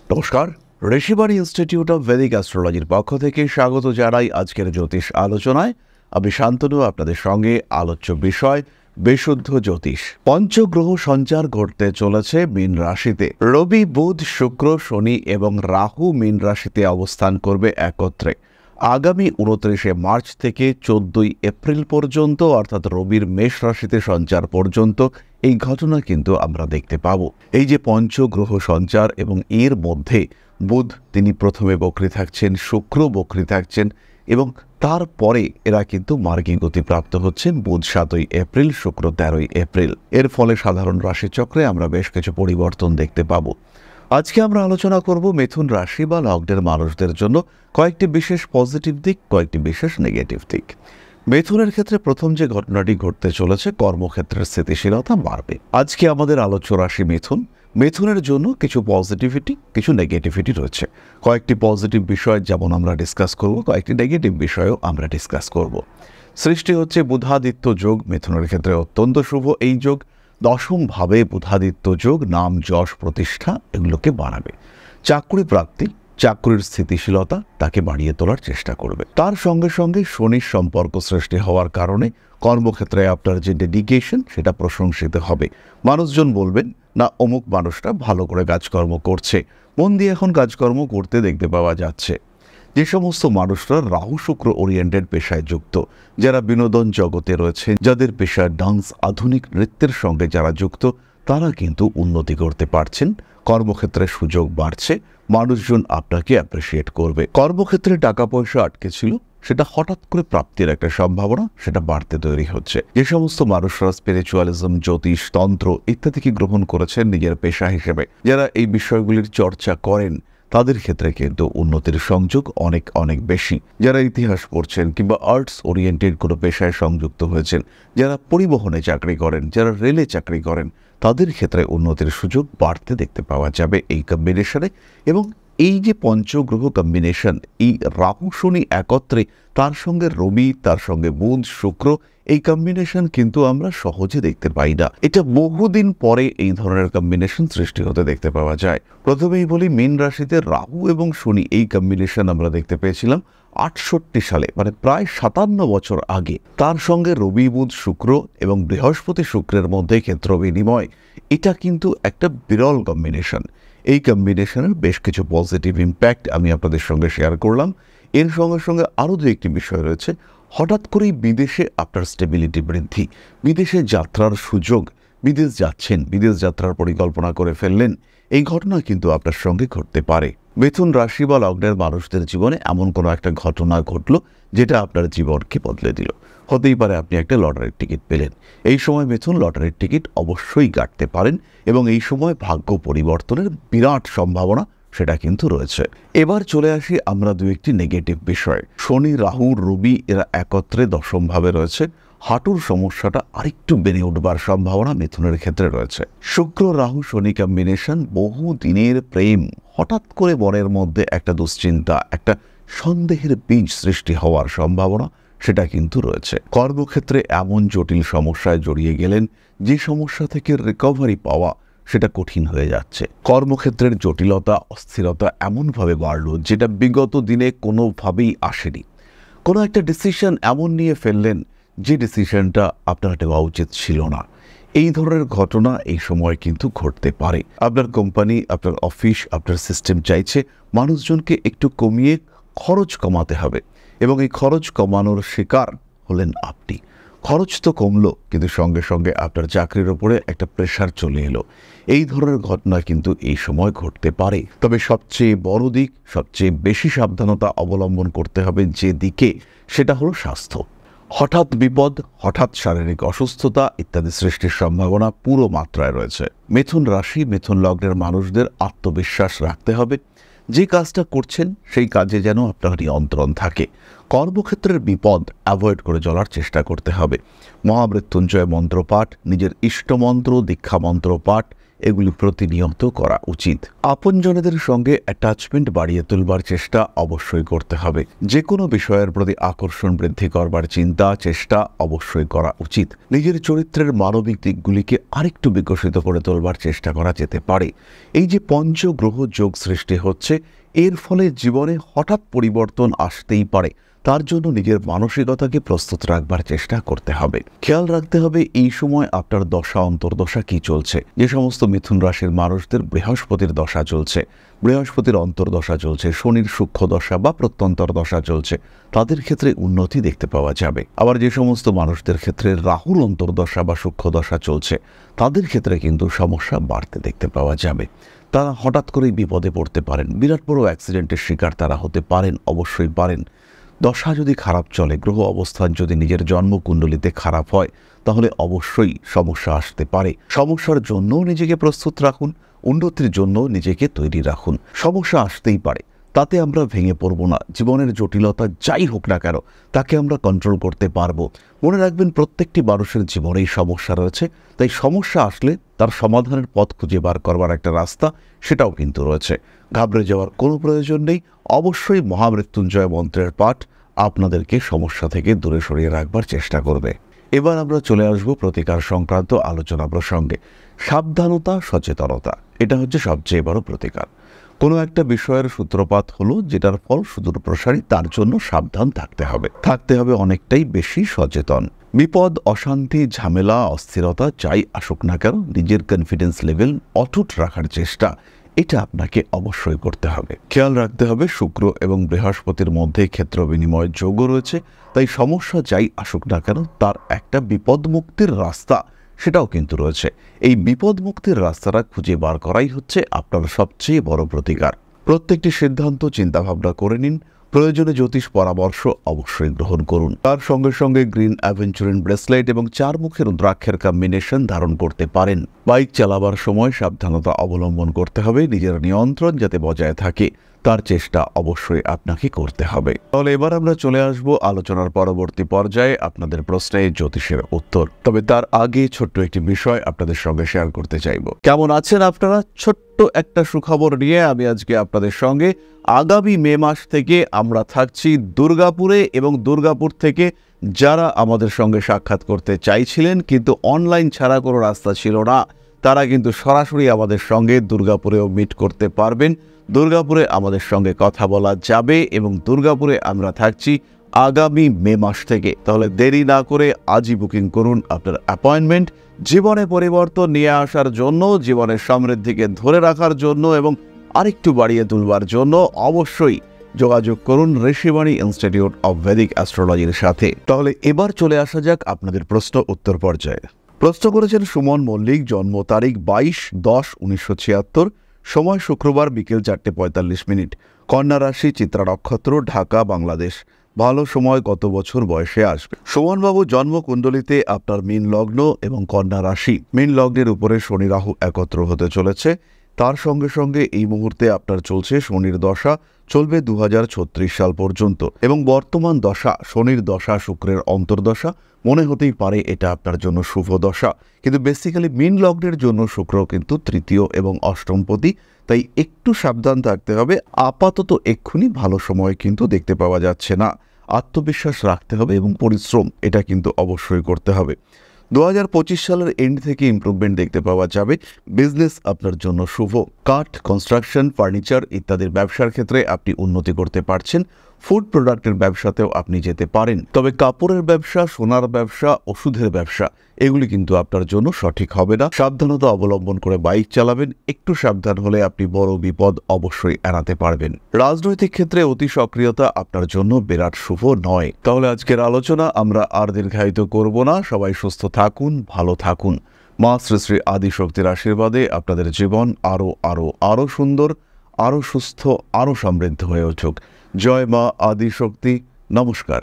নমস্কার, Rishibani institute of Vedic অ্যাস্ট্রোলজির পক্ষ থেকে স্বাগত জানাই আজকের জ্যোতিষ আলোচনায়। আমি শান্তনু, আপনাদের সঙ্গে আলোচ্য বিষয় বিশুদ্ধ জ্যোতিষ। পঞ্চগ্রহ সঞ্চার ঘটতে চলেছে মীন রাশিতে। রবি, বুধ, শুক্র, শনি এবং রাহু মীন রাশিতে অবস্থান করবে একত্রে আগামী 29 মার্চ থেকে 14 এপ্রিল পর্যন্ত, অর্থাৎ রবির মেষ রাশিতে সঞ্চার পর্যন্ত এই ঘটনা কিন্তু আমরা দেখতে পাব। এই যে পঞ্চগ্রহ সঞ্চার এবং এর মধ্যে বুধ তিনি প্রথমে বক্রী থাকছেন, শুক্র বক্রী থাকছেন এবং তারপরে এরা কিন্তু মার্গী গতিপ্রাপ্ত হচ্ছেন। বুধ 7 এপ্রিল, শুক্র 13 এপ্রিল। এর ফলে সাধারণ রাশিচক্রে আমরা বেশ কিছু পরিবর্তন দেখতে পাব। আজকে আমরা আলোচনা করব মিথুন রাশি বা লগ্নের মানুষদের জন্য কয়েকটি বিশেষ পজিটিভ দিক, কয়েকটি বিশেষ নেগেটিভ দিক। মিথুনের ক্ষেত্রে প্রথম যে ঘটনাটি ঘটতে চলেছে, কর্মক্ষেত্রের স্থিতিশীলতা বাড়বে। আজকে আমাদের আলোচ্য রাশি মিথুন। মিথুনের জন্য কিছু পজিটিভিটি, কিছু নেগেটিভিটি রয়েছে। কয়েকটি পজিটিভ বিষয় যেমন আমরা ডিসকাস করব, কয়েকটি নেগেটিভ বিষয়ও আমরা ডিসকাস করব। সৃষ্টি হচ্ছে বুধাদিত্য যোগ, মিথুনের ক্ষেত্রে অত্যন্ত শুভ এই যোগ। দশম ভাবে বুধাদিত্য যোগ নাম, যশ, প্রতিষ্ঠা এগুলোকে বাড়াবে। চাকরি প্রাপ্তি, চাকরির স্থিতিশীলতা তাকে বাড়িয়ে তোলার চেষ্টা করবে। তার সঙ্গে সঙ্গে শনির সম্পর্ক সৃষ্টি হওয়ার কারণে কর্মক্ষেত্রে আপনার যে ডেডিকেশন সেটা প্রশংসিত হবে। মানুষজন বলবেন, না অমুক মানুষটা ভালো করে কাজকর্ম করছে, মন দিয়ে এখন কাজকর্ম করতে দেখতে পাওয়া যাচ্ছে। যে সমস্ত মানুষরা রাহু শুক্র ওরিয়েন্টেড পেশায় যুক্ত, যারা বিনোদন জগতে রয়েছে, যাদের পেশা ডান্স, আধুনিক নৃত্যের সঙ্গে যারা যুক্ত, তারা কিন্তু উন্নতি করতে পারছেন। কর্মক্ষেত্রে সুযোগ বাড়ছে, মানুষজন আপনাকে অ্যাপ্রিসিয়েট করবে। কর্মক্ষেত্রে টাকা পয়সা আটকে ছিল, সেটা হঠাৎ করে প্রাপ্তির একটা সম্ভাবনা সেটা বাড়তে তৈরি হচ্ছে। যে সমস্ত মানুষরা স্পিরিচুয়ালিজম, জ্যোতিষ, তন্ত্র ইত্যাদিকে গ্রহণ করেছেন নিজের পেশা হিসেবে, যারা এই বিষয়গুলির চর্চা করেন, তাদের ক্ষেত্রে কিন্তু উন্নতির সংযোগ অনেক অনেক বেশি। যারা ইতিহাস পড়ছেন কিংবা আর্টস ওরিয়েন্টেড কোনো পেশায় সংযুক্ত হয়েছেন, যারা পরিবহনে চাকরি করেন, যারা রেলে চাকরি করেন, তাদের ক্ষেত্রে উন্নতির সুযোগ বাড়তে দেখতে পাওয়া যাবে এই কম্বিনেশনে। এবং এই যে পঞ্চগ্রহ কম্বিনেশন, এই রাহু শনি একত্রে, তার সঙ্গে রবি, তার সঙ্গে বুধ, শুক্র, এই কম্বিনেশন কিন্তু আমরা সহজে দেখতে পাই না। এটা বহুদিন পরে এই ধরনের কম্বিনেশন সৃষ্টি হতে দেখতে পাওয়া যায়। প্রথমেই বলি, মীন রাশিতে রাহু এবং শনি এই কম্বিনেশন আমরা দেখতে পেয়েছিলাম 68 সালে, মানে প্রায় 57 বছর আগে। তার সঙ্গে রবি, বুধ, শুক্র এবং বৃহস্পতি শুক্রের মধ্যে ক্ষেত্র বিনিময়, এটা কিন্তু একটা বিরল কম্বিনেশন। এই কম্বিনেশনের বেশ কিছু পজিটিভ ইম্প্যাক্ট আমি আপনাদের সঙ্গে শেয়ার করলাম। এর সঙ্গে সঙ্গে আরও দু একটি বিষয় রয়েছে। হঠাৎ করেই বিদেশে আপনার স্টেবিলিটি বৃদ্ধি, বিদেশে যাত্রার সুযোগ, বিদেশ যাচ্ছেন, বিদেশ যাত্রার পরিকল্পনা করে ফেললেন, এই ঘটনা কিন্তু আপনার সঙ্গে ঘটতে পারে। মিথুন রাশি বা লগ্নের মানুষদের জীবনে এমন কোনো একটা ঘটনা ঘটল যেটা আপনার জীবনকে বদলে দিল। হতেই পারে আপনি একটা লটারির টিকিট পেলেন। এই সময় মিথুন লটারির টিকিট অবশ্যই কাটতে পারেন এবং এই সময় ভাগ্য পরিবর্তনের বিরাট সম্ভাবনা সেটা কিন্তু রয়েছে। এবার চলে আসি আমরা দু একটি নেগেটিভ বিষয়। শনি, রাহু, রবি এরা একত্রে দশমভাবে রয়েছে। হাঁটুর সমস্যাটা আরেকটু বেড়ে উঠবার সম্ভাবনা মিথুনের ক্ষেত্রে রয়েছে। শুক্র, রাহু, শনি কম্বিনেশন, বহু দিনের প্রেম হঠাৎ করে মনের মধ্যে একটা দুশ্চিন্তা, একটা সন্দেহের বীজ সৃষ্টি হওয়ার সম্ভাবনা সেটা কিন্তু রয়েছে। কর্মক্ষেত্রে এমন জটিল সমস্যায় জড়িয়ে গেলেন যে সমস্যা থেকে রিকভারি পাওয়া সেটা কঠিন হয়ে যাচ্ছে। কর্মক্ষেত্রের জটিলতা, অস্থিরতা এমনভাবে বাড়ল যেটা বিগত দিনে কোনোভাবেই আসেনি। কোনো একটা ডিসিশন এমন নিয়ে ফেললেন যে ডিসিশনটা আপনার নেওয়া উচিত ছিল না। এই ধরনের ঘটনা এই সময় কিন্তু ঘটতে পারে। আপনার কোম্পানি, আপনার অফিস, আপনার সিস্টেম চাইছে মানুষজনকে একটু কমিয়ে খরচ কমাতে হবে এবং এই খরচ কমানোর শিকার হলেন আপনি। খরচ তো কমলো, কিন্তু সঙ্গে সঙ্গে আপনার চাকরির ওপরে একটা প্রেশার চলে এলো। এই ধরনের ঘটনা কিন্তু এই সময় ঘটতে পারে। তবে সবচেয়ে বড় দিক, সবচেয়ে বেশি সাবধানতা অবলম্বন করতে হবে যে দিকে, সেটা হলো স্বাস্থ্য। হঠাৎ বিপদ, হঠাৎ শারীরিক অসুস্থতা ইত্যাদি সৃষ্টির সম্ভাবনা পুরো মাত্রায় রয়েছে। মিথুন রাশি, মিথুন লগ্নের মানুষদের আত্মবিশ্বাস রাখতে হবে। যে কাজটা করছেন সেই কাজে যেন আপনার নিয়ন্ত্রণ থাকে। কর্মক্ষেত্রের বিপদ অ্যাভয়েড করে চলার চেষ্টা করতে হবে। মহামৃত্যুঞ্জয় মন্ত্রপাঠ, নিজের ইষ্টমন্ত্র, দীক্ষা মন্ত্র পাঠ এগুলি প্রতিনিয়ত করা উচিত। আপনজনেদের সঙ্গে অ্যাটাচমেন্ট বাড়িয়ে তুলবার চেষ্টা অবশ্যই করতে হবে। যে কোনো বিষয়ের প্রতি আকর্ষণ বৃদ্ধি করবার চিন্তা চেষ্টা অবশ্যই করা উচিত। নিজের চরিত্রের মানবিক দিকগুলিকে আরেকটু বিকশিত করে তোলবার চেষ্টা করা যেতে পারে। এই যে পঞ্চগ্রহ যোগ সৃষ্টি হচ্ছে, এর ফলে জীবনে হঠাৎ পরিবর্তন আসতেই পারে। তার জন্য নিজের মানসিকতাকে প্রস্তুত রাখবার চেষ্টা করতে হবে। খেয়াল রাখতে হবে এই সময় আপনার দশা অন্তর্দশা কি চলছে। যে সমস্ত মিথুন রাশির মানুষদের বৃহস্পতির দশা চলছে, বৃহস্পতির অন্তর্দশা চলছে, শনির সূক্ষ্ম দশা বা প্রত্যন্তর দশা চলছে, তাদের ক্ষেত্রে উন্নতি দেখতে পাওয়া যাবে। আবার যে সমস্ত মানুষদের ক্ষেত্রে রাহুর অন্তর্দশা বা সূক্ষ্ম দশা চলছে, তাদের ক্ষেত্রে কিন্তু সমস্যা বাড়তে দেখতে পাওয়া যাবে। তারা হঠাৎ করেই বিপদে পড়তে পারেন, বিরাট বড় অ্যাক্সিডেন্টের শিকার তারা হতে পারেন, অবশ্যই পারেন। দশা যদি খারাপ চলে, গ্রহ অবস্থান যদি নিজের জন্মকুণ্ডলিতে খারাপ হয়, তাহলে অবশ্যই সমস্যা আসতে পারে। সমস্যার জন্য নিজেকে প্রস্তুত রাখুন, উন্নতির জন্য নিজেকে তৈরি রাখুন। সমস্যা আসতেই পারে, তাতে আমরা ভেঙে পড়ব না। জীবনের জটিলতা যাই হোক না কেন, তাকে আমরা কন্ট্রোল করতে পারবো। মনে রাখবেন, প্রত্যেকটি মানুষের জীবনেই সমস্যা রয়েছে, তাই সমস্যা আসলে তার সমাধানের পথ খুঁজে বার করবার একটা রাস্তা সেটাও কিন্তু রয়েছে। ঘাবড়ে যাওয়ার কোনো প্রয়োজন নেই। অবশ্যই মহামৃত্যুঞ্জয় মন্ত্রের পাঠ আপনাদেরকে সমস্যা থেকে দূরে সরিয়ে রাখবার চেষ্টা করবে। এবার আমরা চলে আসব প্রতিকার সংক্রান্ত আলোচনা প্রসঙ্গে। সাবধানতা, সচেতনতা, এটা হচ্ছে সবচেয়ে বড় প্রতিকার। কোনো একটা বিষয়ের সূত্রপাত হলো যেটার ফল সুদূর প্রসারী, তার জন্য সাবধান থাকতে হবে অনেকটাই বেশি সচেতন। বিপদ, অশান্তি, ঝামেলা, অস্থিরতা যাই আসুক না কেন, নিজের কনফিডেন্স লেভেল অটুট রাখার চেষ্টা, এটা আপনাকে অবশ্যই করতে হবে। খেয়াল রাখতে হবে, শুক্র এবং বৃহস্পতির মধ্যে ক্ষেত্র বিনিময় যোগও রয়েছে, তাই সমস্যা যাই আসুক না কেন তার একটা বিপদ মুক্তির রাস্তা সেটাও কিন্তু রয়েছে। এই বিপদ মুক্তির রাস্তাটা খুঁজে বার করাই হচ্ছে আপনার সবচেয়ে বড় প্রতিকার। প্রত্যেকটি সিদ্ধান্ত চিন্তাভাবনা করে নিন। প্রয়োজনে জ্যোতিষ পরামর্শ অবশ্যই গ্রহণ করুন। তার সঙ্গে সঙ্গে গ্রিন অ্যাভেঞ্চুরিন ব্রেসলেট এবং 4 মুখের রুদ্রাক্ষের কম্বিনেশন ধারণ করতে পারেন। বাইক চালাবার সময় সাবধানতা অবলম্বন করতে হবে। নিজের নিয়ন্ত্রণ যাতে বজায় থাকে তার চেষ্টা অবশ্যই আপনাকে করতে হবে। তাহলে এবার আমরা চলে আসব আলোচনার পরবর্তী পর্যায়ে, আপনাদের প্রশ্নে জ্যোতিষের উত্তর। তবে তার আগে ছোট্ট একটি বিষয় আপনাদের সঙ্গে শেয়ার করতে চাইব। কেমন আছেন আপনারা? ছোট্ট একটা সুখবর নিয়ে আমি আজকে আপনাদের সঙ্গে। আগামী মে মাস থেকে আমরা থাকছি দুর্গাপুরে, এবং দুর্গাপুর থেকে যারা আমাদের সঙ্গে সাক্ষাৎ করতে চাইছিলেন কিন্তু অনলাইন ছাড়া কোনো রাস্তা ছিল না, তারা কিন্তু সরাসরি আমাদের সঙ্গে দুর্গাপুরেও মিট করতে পারবেন। দুর্গাপুরে আমাদের সঙ্গে কথা বলা যাবে, এবং দুর্গাপুরে আমরা থাকছি আগামী মে মাস থেকে। তাহলে দেরি না করে আজই বুকিং করুন আপনার অ্যাপয়েন্টমেন্ট। জীবনে পরিবর্তন নিয়ে আসার জন্য, জীবনের সমৃদ্ধিকে ধরে রাখার জন্য এবং আরেকটু বাড়িয়ে তুলবার জন্য অবশ্যই যোগাযোগ করুন ঋষিবাণী ইনস্টিটিউট অব ভেদিক অ্যাস্ট্রোলজির সাথে। তাহলে এবার চলে আসা যাক আপনাদের প্রশ্ন উত্তর পর্যায়ে। প্রশ্ন করেছেন সুমন মল্লিক, জন্ম তারিখ 22-10-1976, সময় শুক্রবার বিকেল 4:45, কন্যা রাশি, চিত্রা নক্ষত্র, ঢাকা, বাংলাদেশ। ভালো সময় কত বছর বয়সে আসবে? সুমনবাবু, জন্মকুণ্ডলিতে আপনার মীন লগ্ন এবং কন্যা রাশি। মীন লগ্নের উপরে শনি রাহু একত্র হতে চলেছে। তার সঙ্গে সঙ্গে এই মুহূর্তে আপনার চলছে শনির দশা, চলবে 2036 সাল পর্যন্ত, এবং বর্তমান দশা শনির দশা, শুক্রের অন্তর্দশা। মনে হতেই পারে এটা আপনার জন্য শুভ দশা, কিন্তু বেসিক্যালি মীন লগ্নের জন্য শুক্র কিন্তু তৃতীয় এবং অষ্টমপতি, তাই একটু সাবধান থাকতে হবে। আপাতত এক্ষুনি ভালো সময় কিন্তু দেখতে পাওয়া যাচ্ছে না। আত্মবিশ্বাস রাখতে হবে এবং পরিশ্রম এটা কিন্তু অবশ্যই করতে হবে। 2025 সালের এন্ড থেকে ইমপ্রুভমেন্ট দেখতে পাওয়া যাবে। বিজনেস আপনার জন্য শুভ। কাঠ, কনস্ট্রাকশন, ফার্নিচার ইত্যাদির ব্যবসার ক্ষেত্রে আপনি উন্নতি করতে পারছেন। ফুড প্রোডাক্টের ব্যবসাতেও আপনি যেতে পারেন। তবে কাপড়ের ব্যবসা, সোনার ব্যবসা, ওষুধের ব্যবসা এগুলি কিন্তু আপনার জন্য সঠিক হবে না। সাবধানতা অবলম্বন করে বাইক চালাবেন। একটু সাবধান হলে আপনি বড় বিপদ অবশ্যই এড়াতে পারবেন। রাজনৈতিক ক্ষেত্রে অতি সক্রিয়তা আপনার জন্য বিরাট শুভ নয়। তাহলে আজকের আলোচনা আমরা আর দীর্ঘায়িত করব না। সবাই সুস্থ থাকুন, ভালো থাকুন। মা শ্রী শ্রী আদিশক্তির আশীর্বাদে আপনাদের জীবন আরো সুন্দর, আরো সুস্থ, আরো সমৃদ্ধ হয়ে উঠুক। জয় মা আদিশক্তি। নমস্কার।